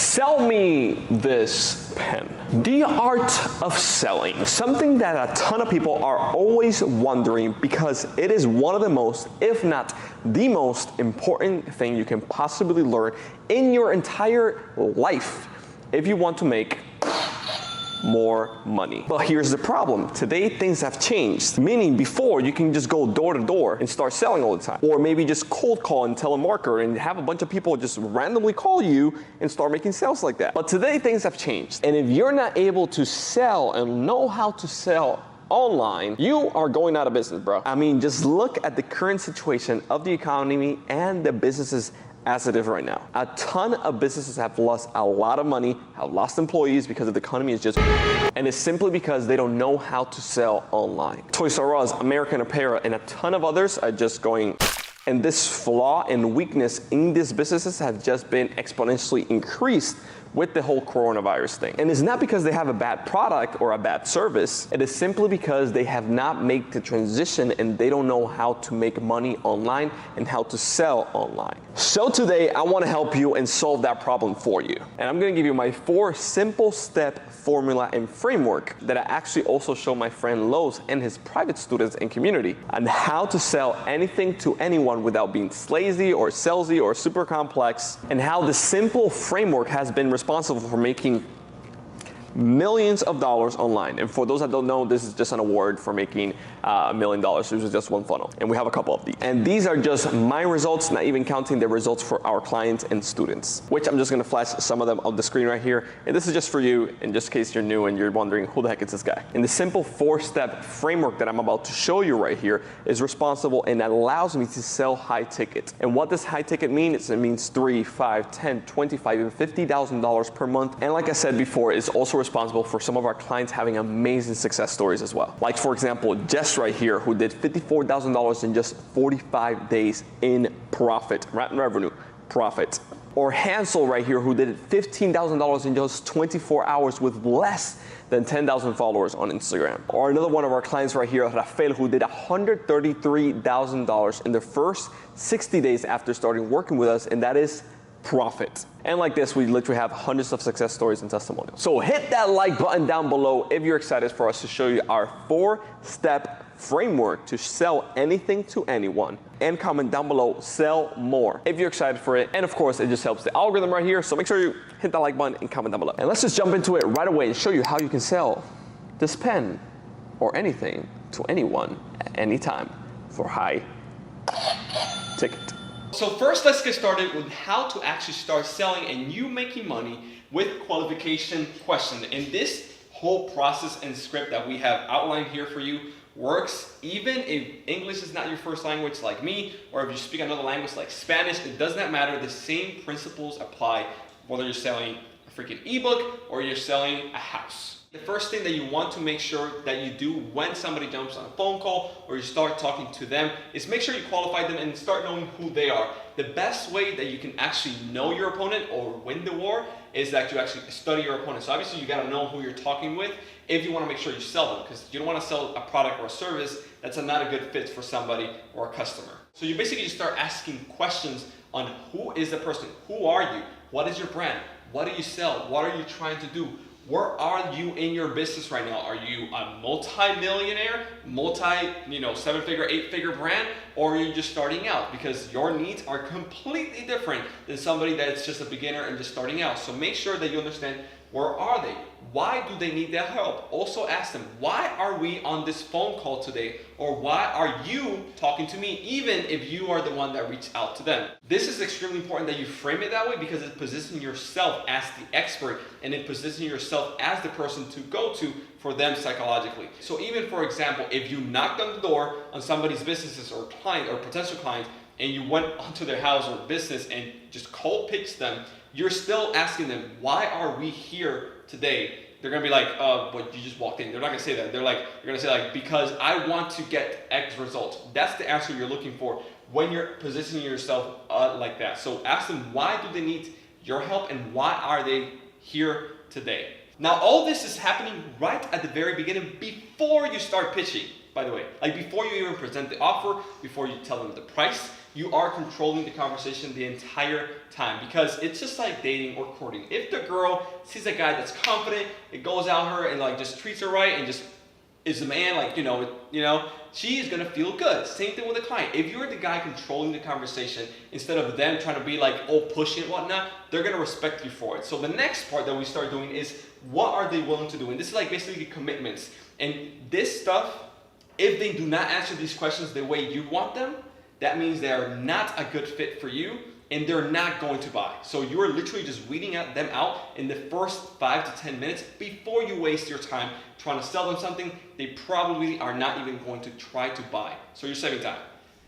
Sell me this pen. The art of selling. Something that a ton of people are always wondering because it is one of the most, if not the most important thing you can possibly learn in your entire life if you want to make more money. But here's the problem. Today things have changed. Meaning before you can just go door to door and start selling all the time. Or maybe just cold call and telemarketer and have a bunch of people just randomly call you and start making sales like that. But today things have changed. And if you're not able to sell and know how to sell online, you are going out of business, bro. I mean, just look at the current situation of the economy and the businesses as it is right now. A ton of businesses have lost a lot of money, have lost employees because of the economy is just, and it's simply because they don't know how to sell online. Toys R Us, American Apparel, and a ton of others are just going, and this flaw and weakness in these businesses have just been exponentially increased with the whole coronavirus thing. And it's not because they have a bad product or a bad service. It is simply because they have not made the transition and they don't know how to make money online and how to sell online. So today I want to help you and solve that problem for you. And I'm going to give you my 4 simple step formula and framework that I actually also show my friend Lowe's and his private students and community on how to sell anything to anyone without being slazy or salesy or super complex, and how the simple framework has been responsible for making millions of dollars online. And for those that don't know, this is just an award for making $1 million. This is just one funnel. And we have a couple of these. And these are just my results, not even counting the results for our clients and students, which I'm just gonna flash some of them on the screen right here. And this is just for you, in just case you're new and you're wondering, who the heck is this guy? And the simple 4-step framework that I'm about to show you right here is responsible and allows me to sell high ticket. And what does high ticket mean? It means $3, $5, $10, $25, even $50,000 per month. And like I said before, it's also responsible for some of our clients having amazing success stories as well. Like for example, Jess right here, who did $54,000 in just 45 days in profit, revenue, profit. Or Hansel right here, who did $15,000 in just 24 hours with less than 10,000 followers on Instagram. Or another one of our clients right here, Rafael, who did $133,000 in the first 60 days after starting working with us, and that is profit. And like this, we literally have hundreds of success stories and testimonials. So hit that like button down below if you're excited for us to show you our 4-step framework to sell anything to anyone. And comment down below, sell more, if you're excited for it. And of course, it just helps the algorithm right here. So make sure you hit that like button and comment down below. And let's just jump into it right away and show you how you can sell this pen or anything to anyone at any time for high ticket. So first, let's get started with how to actually start selling and you making money with qualification questions. And this whole process and script that we have outlined here for you works even if English is not your first language like me, or if you speak another language like Spanish. It does not matter. The same principles apply whether you're selling a freaking ebook or you're selling a house. The first thing that you want to make sure that you do when somebody jumps on a phone call or you start talking to them is make sure you qualify them and start knowing who they are. The best way that you can actually know your opponent or win the war is that you actually study your opponent. So obviously you gotta know who you're talking with if you wanna make sure you sell them, because you don't wanna sell a product or a service that's not a good fit for somebody or a customer. So you basically just start asking questions on who is the person, who are you, what is your brand, what do you sell, what are you trying to do? Where are you in your business right now? Are you a multi-millionaire, seven-figure, 8-figure brand, or are you just starting out? Because your needs are completely different than somebody that's just a beginner and just starting out. So make sure that you understand, where are they? Why do they need that help? Also ask them, why are we on this phone call today? Or why are you talking to me, even if you are the one that reached out to them? This is extremely important that you frame it that way, because it positions yourself as the expert and it positions yourself as the person to go to for them psychologically. So even for example, if you knocked on the door on somebody's businesses or client or potential clients and you went onto their house or business and just cold pitched them, you're still asking them, why are we here today? They're gonna be like, but you just walked in. They're not gonna say that. You're gonna say like, because I want to get X results. That's the answer you're looking for when you're positioning yourself like that. So ask them, why do they need your help and why are they here today? Now, all this is happening right at the very beginning before you start pitching, by the way. Like before you even present the offer, before you tell them the price, you are controlling the conversation the entire time, because it's just like dating or courting. If the girl sees a guy that's confident, it goes out her and like just treats her right and just is the man, like, she is gonna feel good. Same thing with a client. If you're the guy controlling the conversation instead of them trying to be like, pushy and whatnot, they're gonna respect you for it. So the next part that we start doing is, what are they willing to do? And this is like basically commitments. And this stuff, if they do not answer these questions the way you want them, that means they are not a good fit for you and they're not going to buy. So you're literally just weeding them out in the first 5 to 10 minutes before you waste your time trying to sell them something they probably are not even going to try to buy. So you're saving time.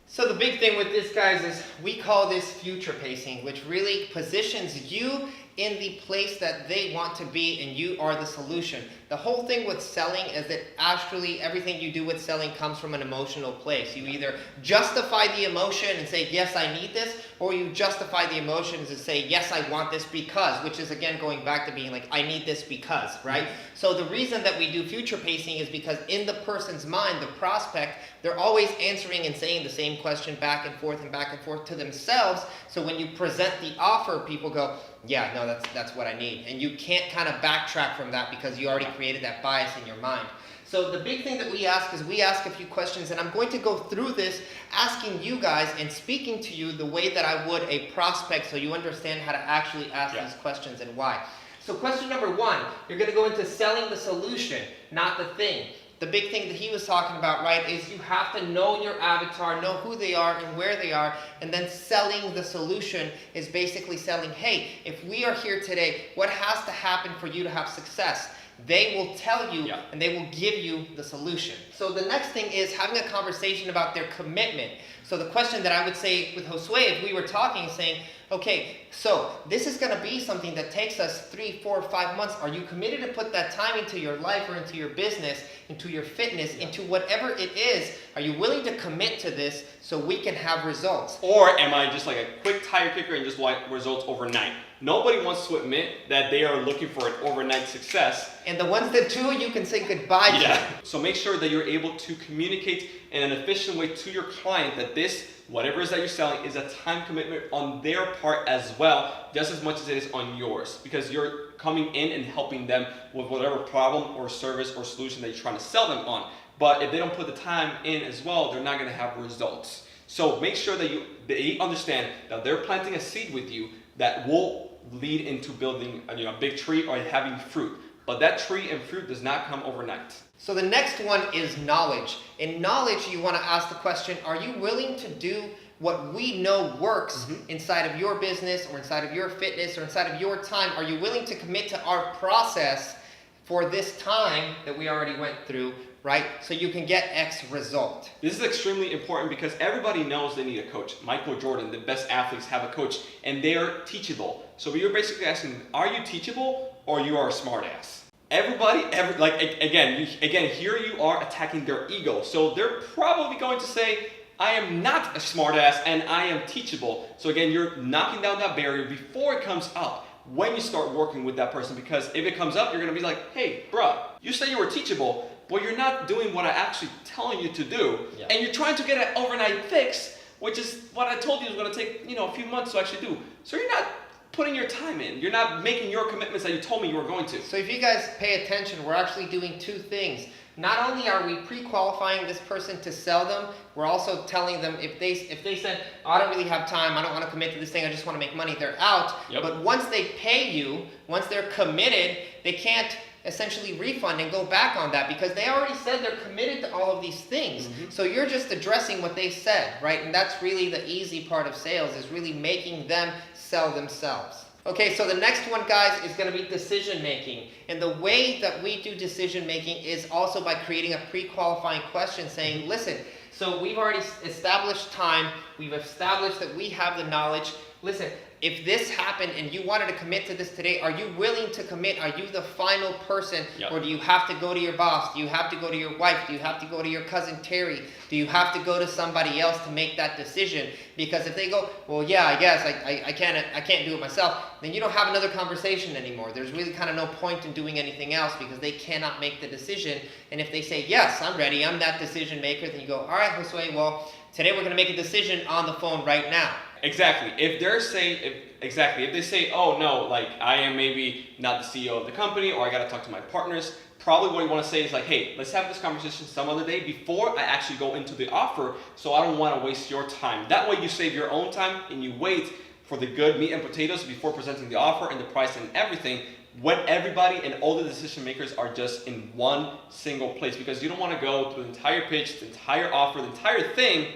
So the big thing with this, guys, is we call this future pacing, which really positions you in the place that they want to be, and you are the solution. The whole thing with selling is that actually everything you do with selling comes from an emotional place. You either justify the emotion and say, yes, I need this, or you justify the emotions and say, yes, I want this because, which is again going back to being like, I need this because, right? So the reason that we do future pacing is because in the person's mind, the prospect, they're always answering and saying the same question back and forth to themselves. So when you present the offer, people go, yeah, no, that's what I need. And you can't kind of backtrack from that because you already created that bias in your mind. So the big thing that we ask is we ask a few questions, and I'm going to go through this asking you guys and speaking to you the way that I would a prospect, so you understand how to actually ask these questions and why. So question number 1, you're going to go into selling the solution, not the thing. The big thing that he was talking about, right, is you have to know your avatar, know who they are and where they are, and then selling the solution is basically selling, hey, if we are here today, what has to happen for you to have success? They will tell you and they will give you the solution. So the next thing is having a conversation about their commitment. So the question that I would say with Josue, if we were talking, saying, okay, so this is going to be something that takes us 3, 4, 5 months. Are you committed to put that time into your life or into your business, into your fitness, into whatever it is? Are you willing to commit to this so we can have results? Or am I just like a quick tire kicker and just want results overnight? Nobody wants to admit that they are looking for an overnight success. And the ones that do, you can say goodbye to. So make sure that you're able to communicate in an efficient way to your client that this, whatever it is that you're selling, is a time commitment on their part as well, just as much as it is on yours, because you're coming in and helping them with whatever problem or service or solution that you're trying to sell them on. But if they don't put the time in as well, they're not going to have results. So make sure that they understand that they're planting a seed with you that will lead into building a big tree or having fruit. But that tree and fruit does not come overnight. So the next one is knowledge. In knowledge, you want to ask the question, are you willing to do what we know works inside of your business or inside of your fitness or inside of your time? Are you willing to commit to our process for this time that we already went through, right? So you can get X result. This is extremely important because everybody knows they need a coach. Michael Jordan, the best athletes have a coach, and they are teachable. So you're basically asking, are you teachable or you are a smart ass? Everybody, again, here you are attacking their ego. So they're probably going to say, I am not a smart ass and I am teachable. So again, you're knocking down that barrier before it comes up when you start working with that person, because if it comes up, you're going to be like, hey, bruh, you said you were teachable, but you're not doing what I actually telling you to do. And you're trying to get an overnight fix, which is what I told you was going to take, a few months to actually do. So you're not putting your time in. You're not making your commitments that you told me you were going to. So if you guys pay attention, we're actually doing 2 things. Not only are we pre-qualifying this person to sell them, we're also telling them if they said, oh, I don't really have time, I don't want to commit to this thing, I just want to make money, they're out. But once they pay you, once they're committed, they can't essentially refund and go back on that because they already said they're committed to all of these things. So you're just addressing what they said, right? And that's really the easy part of sales, is really making them sell themselves. Okay, so the next one, guys, is going to be decision making. And the way that we do decision making is also by creating a pre-qualifying question saying, listen, so we've already established time, we've established that we have the knowledge, listen, if this happened and you wanted to commit to this today, are you willing to commit? Are you the final person? Yep. Or do you have to go to your boss? Do you have to go to your wife? Do you have to go to your cousin Terry? Do you have to go to somebody else to make that decision? Because if they go, well, yeah, I guess I can't do it myself, then you don't have another conversation anymore. There's really kind of no point in doing anything else because they cannot make the decision. And if they say, yes, I'm ready, I'm that decision maker, then you go, all right, Josue, well, today we're going to make a decision on the phone right now. Exactly. If they say, oh no, like I am maybe not the CEO of the company, or I got to talk to my partners, probably what you want to say is like, hey, let's have this conversation some other day before I actually go into the offer, so I don't want to waste your time. That way you save your own time and you wait for the good meat and potatoes before presenting the offer and the price and everything, when everybody and all the decision makers are just in one single place, because you don't want to go through the entire pitch, the entire offer, the entire thing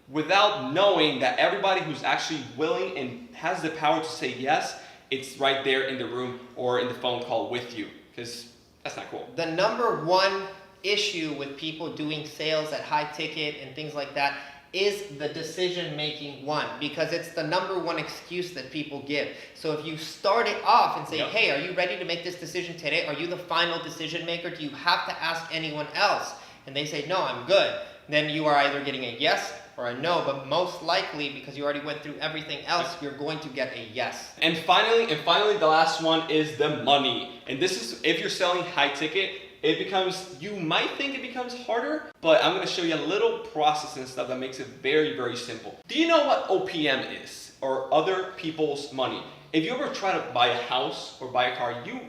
without knowing that everybody who's actually willing and has the power to say yes, it's right there in the room or in the phone call with you, because that's not cool. The number one issue with people doing sales at high ticket and things like that is the decision making one, because it's the number one excuse that people give. So if you start it off and say, Yep. hey, are you ready to make this decision today? Are you the final decision maker? Do you have to ask anyone else? And they say, no, I'm good. Then you are either getting a yes or a no, but most likely, because you already went through everything else, you're going to get a yes. And finally, the last one is the money. And this is, if you're selling high ticket, you might think it becomes harder, but I'm gonna show you a little process and stuff that makes it very, very simple. Do you know what OPM is, or other people's money? If you ever try to buy a house or buy a car, you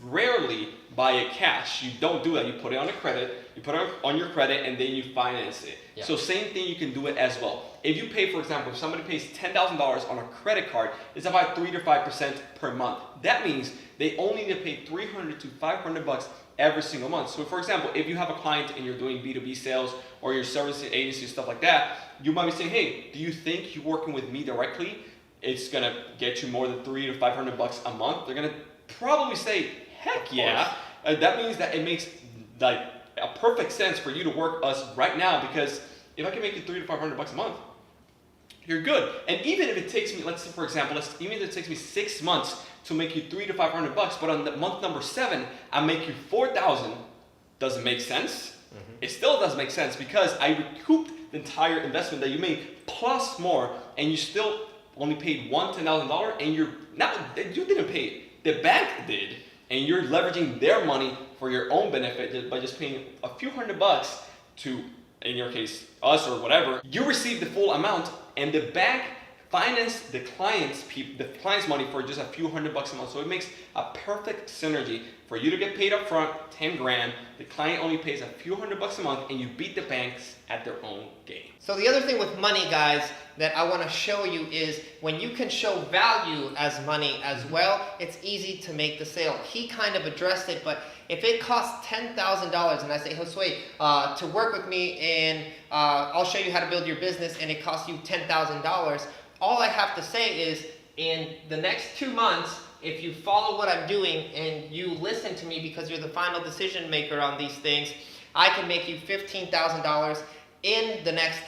rarely buy it cash. You don't do that. You put it on a credit, you put it on your credit, and then you finance it. Yeah. So same thing, you can do it as well. If you pay, for example, if somebody pays $10,000 on a credit card, it's about 3 to 5% per month. That means they only need to pay $300 to $500 every single month. So for example, if you have a client and you're doing B2B sales or your service agency, stuff like that, you might be saying, hey, do you think you working with me directly, it's gonna get you more than $300 to $500 a month? They're gonna probably say, heck yeah. That means that it makes like a perfect sense for you to work us right now, because if I can make you $300 to $500 a month, you're good. And even if it takes me, let's say for example, even if it takes me 6 months to make you $300 to $500, but on the month number 7, I make you $4,000, does it make sense? Mm-hmm. It still does make sense, because I recouped the entire investment that you made plus more, and you still only paid $10,000, and you didn't pay it, the bank did, and you're leveraging their money for your own benefit by just paying a few $100 to, in your case, us or whatever. You receive the full amount, and the bank financed the client's money for just a few $100 a month. So it makes a perfect synergy for you to get paid up front, 10 grand. The client only pays a few $100 a month, and you beat the banks at their own game. So the other thing with money, guys, that I want to show you is when you can show value as money as well, it's easy to make the sale. He kind of addressed it, but if it costs $10,000 and I say, Josue, to work with me and I'll show you how to build your business, and it costs you $10,000, all I have to say is in the next 2 months, if you follow what I'm doing and you listen to me because you're the final decision maker on these things, I can make you $15,000 in the next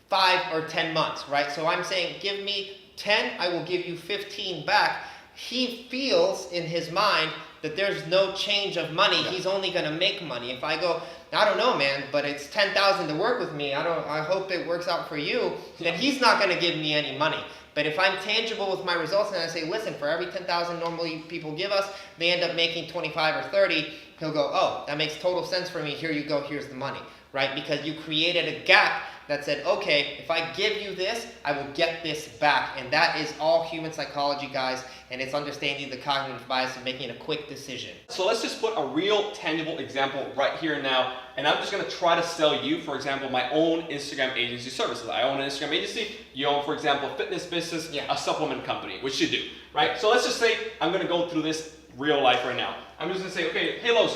5 or 10 months, right? So I'm saying, give me 10, I will give you 15 back. He feels in his mind that there's no change of money. Yeah. He's only gonna make money. If I go, I don't know, man, but it's 10,000 to work with me, I hope it works out for you, then he's not gonna give me any money. But if I'm tangible with my results and I say, listen, for every 10,000 normally people give us, they end up making 25 or 30, he'll go, oh, that makes total sense for me, here you go, here's the money, right? Because you created a gap that said, okay, if I give you this, I will get this back. And that is all human psychology, guys, and it's understanding the cognitive bias and making a quick decision. So let's just put a real tangible example right here and now, and I'm just gonna try to sell you, for example, my own Instagram agency services. I own an Instagram agency, you own, for example, a fitness business, a supplement company, which you do, right? So let's just say I'm gonna go through this real life right now. I'm just gonna say, okay, hey Los,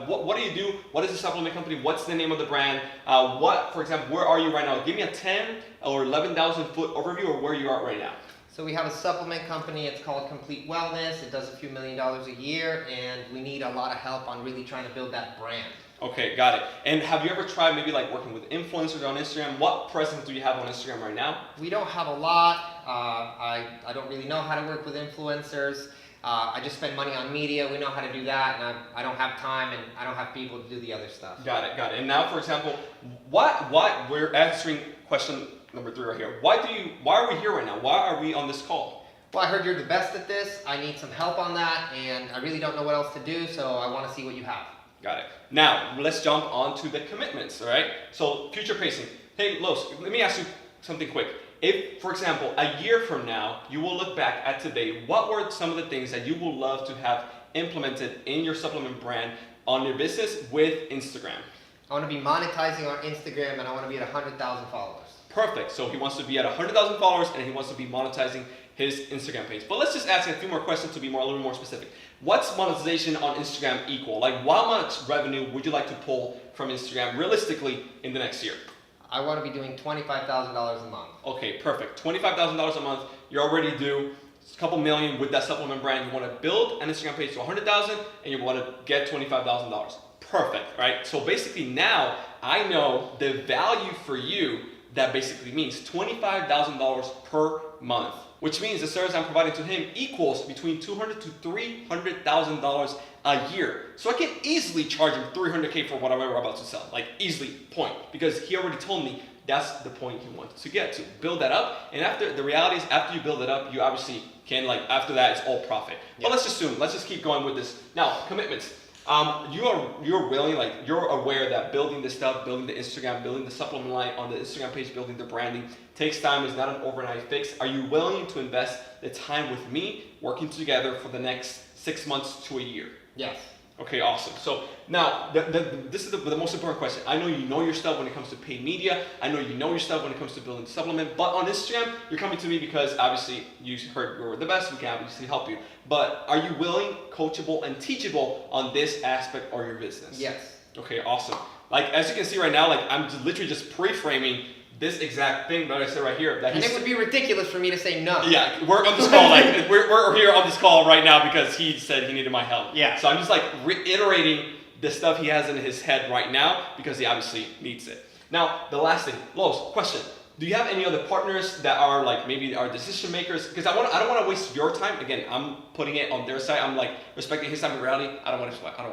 what do you do? What is the supplement company? What's the name of the brand? For example, where are you right now? Give me a 10 or 11,000 foot overview of where you are right now. So we have a supplement company, it's called Complete Wellness. It does a few $1 million a year, and we need a lot of help on really trying to build that brand. Okay, got it. And have you ever tried maybe like working with influencers on Instagram? What presence do you have on Instagram right now? We don't have a lot. I don't really know how to work with influencers. I just spend money on media. We know how to do that, and I don't have time, and I don't have people to do the other stuff. Got it. And now, for example, what we're answering question number 3 right here. Why are we here right now? Why are we on this call? Well, I heard you're the best at this. I need some help on that, and I really don't know what else to do, so I want to see what you have. Got it. Now, let's jump on to the commitments, all right? So, future pacing. Hey, Los, let me ask you something quick. If, for example, a year from now, you will look back at today, what were some of the things that you would love to have implemented in your supplement brand on your business with Instagram? I want to be monetizing on Instagram, and I want to be at 100,000 followers. Perfect. So he wants to be at 100,000 followers, and he wants to be monetizing his Instagram page. But let's just ask a few more questions to be a little more specific. What's monetization on Instagram equal? Like, how much revenue would you like to pull from Instagram realistically in the next year? I want to be doing $25,000 a month. Okay, perfect. $25,000 a month. You already do a couple million with that supplement brand. You want to build an Instagram page to 100,000, and you want to get $25,000. Perfect, right? So basically now I know the value for you that basically means $25,000 per month, which means the service I'm providing to him equals between $200,000 to $300,000 a year. So I can easily charge him $300K for what I'm about to sell, like easily point, because he already told me that's the point he wanted to get to. Build that up, and after the reality is after you build it up, you obviously can, like, after that it's all profit. Yeah. But let's just keep going with this. Now, commitments. You're willing, like, you're aware that building this stuff, building the Instagram, building the supplement line on the Instagram page, building the branding takes time. It's not an overnight fix. Are you willing to invest the time with me working together for the next 6 months to a year? Yes. Okay, awesome. So now, this is the most important question. I know you know your stuff when it comes to paid media. I know you know your stuff when it comes to building the supplement. But on Instagram, you're coming to me because obviously you heard we're the best. We can obviously help you. But are you willing, coachable, and teachable on this aspect of your business? Yes. Okay, awesome. Like, as you can see right now, like, I'm literally just pre-framing this exact thing that I said right here. That and it would be ridiculous for me to say no. Yeah, we're on this call, like, we're here on this call right now because he said he needed my help. Yeah. So I'm just, like, reiterating the stuff he has in his head right now because he obviously needs it. Now, the last thing, Los, question. Do you have any other partners that are, like, maybe are decision makers? Because I don't want to waste your time. Again, I'm putting it on their side. I'm, like, respecting his time in reality. I don't want to waste my time.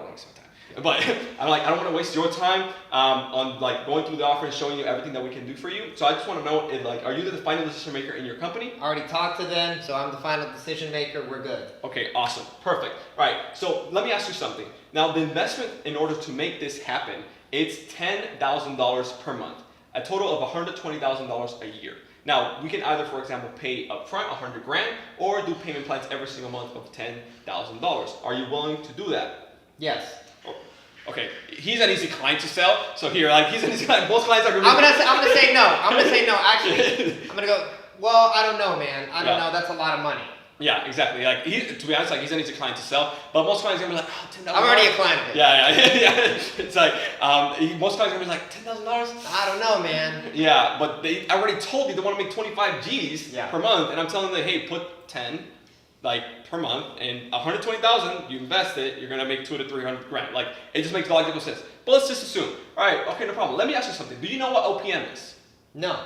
But I'm like, I don't want to waste your time on, like, going through the offer and showing you everything that we can do for you. So I just want to know, if, like, are you the final decision maker in your company? I already talked to them, so I'm the final decision maker. We're good. Okay, awesome. Perfect. All right, so let me ask you something. Now, the investment in order to make this happen, it's $10,000 per month, a total of $120,000 a year. Now, we can either, for example, pay upfront $100,000 or do payment plans every single month of $10,000. Are you willing to do that? Yes. Okay, he's an easy client to sell. So here, like, he's an easy client. Most clients are going to I'm gonna say no. I'm gonna say no. Actually, I'm gonna go. Well, I don't know, man. I don't know. That's a lot of money. Yeah, exactly. Like, to be honest, like, he's an easy client to sell. But most clients are gonna be like, oh, $10,000. I'm already a client of it. Yeah. It's like, most clients are gonna be like, $10,000. I don't know, man. Yeah, but I already told you they want to make 25 G's per month, and I'm telling them, hey, put 10. Like, per month, and $120,000, you invest it, you're gonna make $200,000 to $300,000. Like, it just makes logical sense. But let's just assume. All right, okay, no problem. Let me ask you something. Do you know what OPM is? No.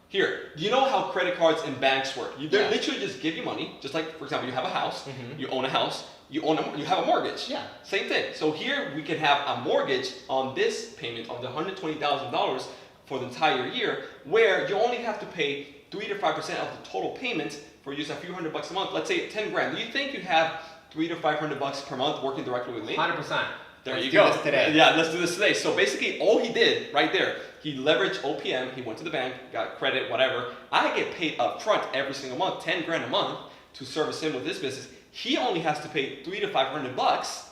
Here, do you know how credit cards and banks work? They literally just give you money. Just like, for example, you have a house, you own a house, you have a mortgage. Yeah. Same thing. So here we can have a mortgage on this payment of the $120,000 for the entire year, where you only have to pay 3 to 5% of the total payment for use a few $100 a month. Let's say $10,000. Do you think you have $300 to $500 per month working directly with me? 100%. There you go. Let's do this today. Yeah, let's do this today. So basically, all he did right there, he leveraged OPM. He went to the bank, got credit, whatever. I get paid up front every single month, $10,000 a month, to service him with this business. He only has to pay $300 to $500,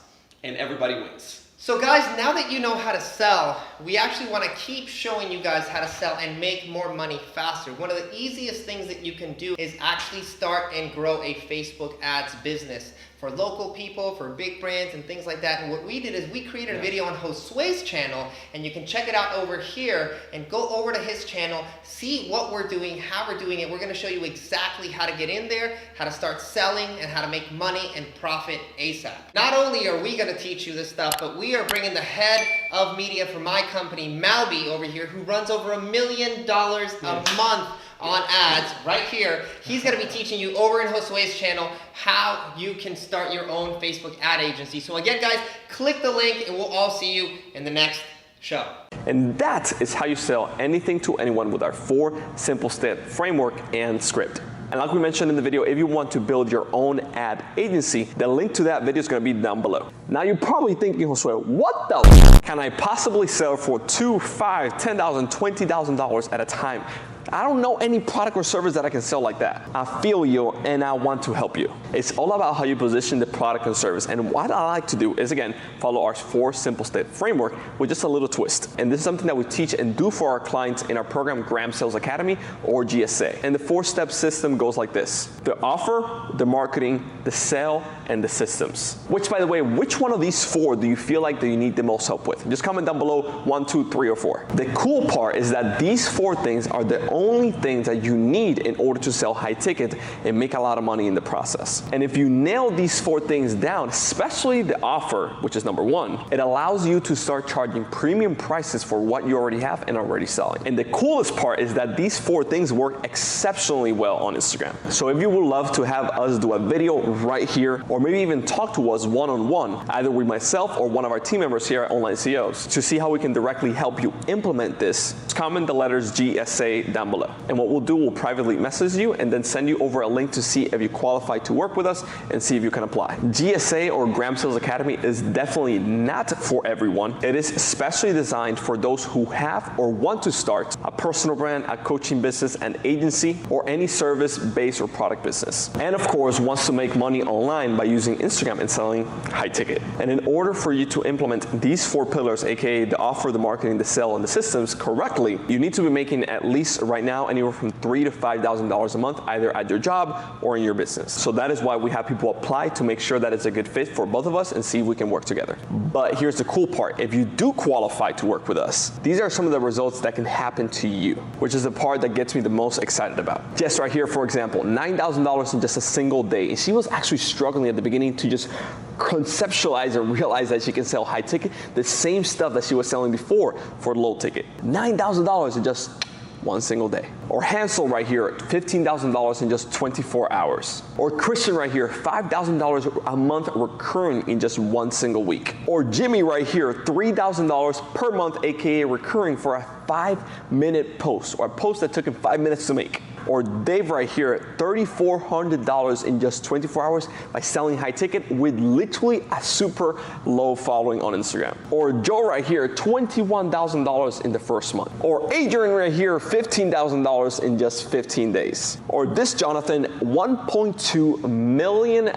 and everybody wins. So guys, now that you know how to sell, we actually want to keep showing you guys how to sell and make more money faster. One of the easiest things that you can do is actually start and grow a Facebook ads business for local people, for big brands and things like that. And what we did is we created a video on Josue's channel, and you can check it out over here and go over to his channel, see what we're doing, how we're doing it. We're going to show you exactly how to get in there, how to start selling, and how to make money and profit ASAP. Not only are we going to teach you this stuff, but we are bringing the head of media for my company, Malby over here, who runs over $1 million a month on ads right here. He's going to be teaching you over in Josue's channel how you can start your own Facebook ad agency. So again, guys, click the link and we'll all see you in the next show. And that is how you sell anything to anyone with our 4 simple step framework and script. And like we mentioned in the video, if you want to build your own ad agency, the link to that video is going to be down below. Now you're probably thinking, Josue, what the can I possibly sell for $2,000, $5,000, $10,000, $20,000 at a time? I don't know any product or service that I can sell like that. I feel you and I want to help you. It's all about how you position the product and service. And what I like to do is, again, follow our 4 simple step framework with just a little twist. And this is something that we teach and do for our clients in our program, Gram Sales Academy, or GSA. And the 4-step system goes like this: the offer, the marketing, the sale, and the systems. Which, by the way, which one of these 4 do you feel like that you need the most help with? Just comment down below 1, 2, 3, or 4. The cool part is that these 4 things are the only things that you need in order to sell high ticket and make a lot of money in the process. And if you nail these 4 things down, especially the offer, which is number 1, it allows you to start charging premium prices for what you already have and already selling. And the coolest part is that these 4 things work exceptionally well on Instagram. So if you would love to have us do a video right here, or maybe even talk to us one-on-one, either with myself or one of our team members here at Online CEOs, to see how we can directly help you implement this, comment the letters GSA down below. And what we'll do, we'll privately message you and then send you over a link to see if you qualify to work with us and see if you can apply. GSA, or Gram Sales Academy, is definitely not for everyone. It is especially designed for those who have or want to start a personal brand, a coaching business, an agency, or any service-based or product business. And of course, wants to make money online by using Instagram and selling high ticket. And in order for you to implement these 4 pillars, aka the offer, the marketing, the sale, and the systems correctly, you need to be making at least right now anywhere from $3,000 to $5,000 a month, either at your job or in your business. So that is why we have people apply, to make sure that it's a good fit for both of us and see if we can work together. But here's the cool part: if you do qualify to work with us, these are some of the results that can happen to you, which is the part that gets me the most excited about. Jess right here, for example, $9,000 in just a single day. And she was actually struggling at the beginning to just conceptualize and realize that she can sell high ticket, the same stuff that she was selling before for low ticket. $9,000 in just one single day. Or Hansel right here, $15,000 in just 24 hours. Or Christian right here, $5,000 a month recurring in just one single week. Or Jimmy right here, $3,000 per month, aka recurring, for a 5-minute post, or a post that took him 5 minutes to make. Or Dave right here, $3,400 in just 24 hours by selling high ticket with literally a super low following on Instagram. Or Joe right here, $21,000 in the first month. Or Adrian right here, $15,000 in just 15 days. Or this Jonathan, $1.2 million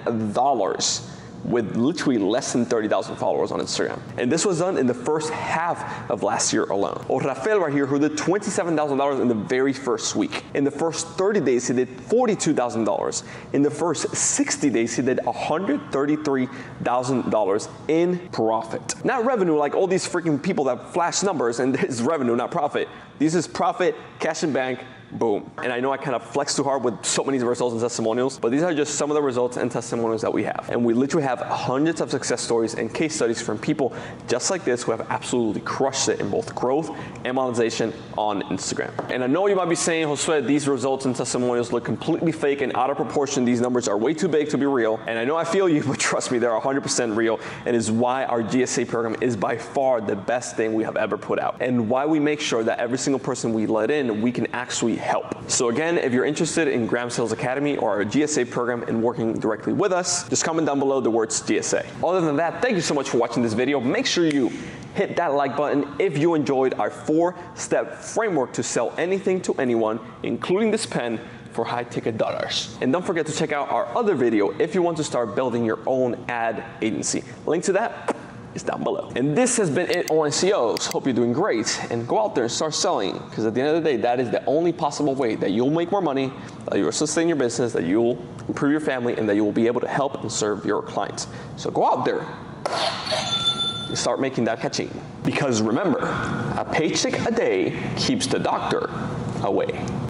with literally less than 30,000 followers on Instagram. And this was done in the first half of last year alone. Or Rafael right here, who did $27,000 in the very first week. In the first 30 days, he did $42,000. In the first 60 days, he did $133,000 in profit. Not revenue like all these freaking people that flash numbers, and this is revenue, not profit. This is profit, cash in bank, boom. And I know I kind of flex too hard with so many results and testimonials, but these are just some of the results and testimonials that we have. And we literally have hundreds of success stories and case studies from people just like this who have absolutely crushed it in both growth and monetization on Instagram. And I know you might be saying, Josue, these results and testimonials look completely fake and out of proportion. These numbers are way too big to be real. And I know I feel you, but trust me, they're 100% real, and is why our GSA program is by far the best thing we have ever put out, and why we make sure that every single person we let in, we can actually help. So again, if you're interested in Gram Sales Academy or our GSA program and working directly with us, just comment down below the words GSA. Other than that, thank you so much for watching this video. Make sure you hit that like button if you enjoyed our 4-step framework to sell anything to anyone, including this pen, for high ticket dollars. And don't forget to check out our other video if you want to start building your own ad agency. Link to that is down below. And this has been it, Online CEOs. Hope you're doing great, and go out there and start selling, because at the end of the day, that is the only possible way that you'll make more money, that you'll sustain your business, that you'll improve your family, and that you will be able to help and serve your clients. So go out there and start making that catching. Because remember, a paycheck a day keeps the doctor away.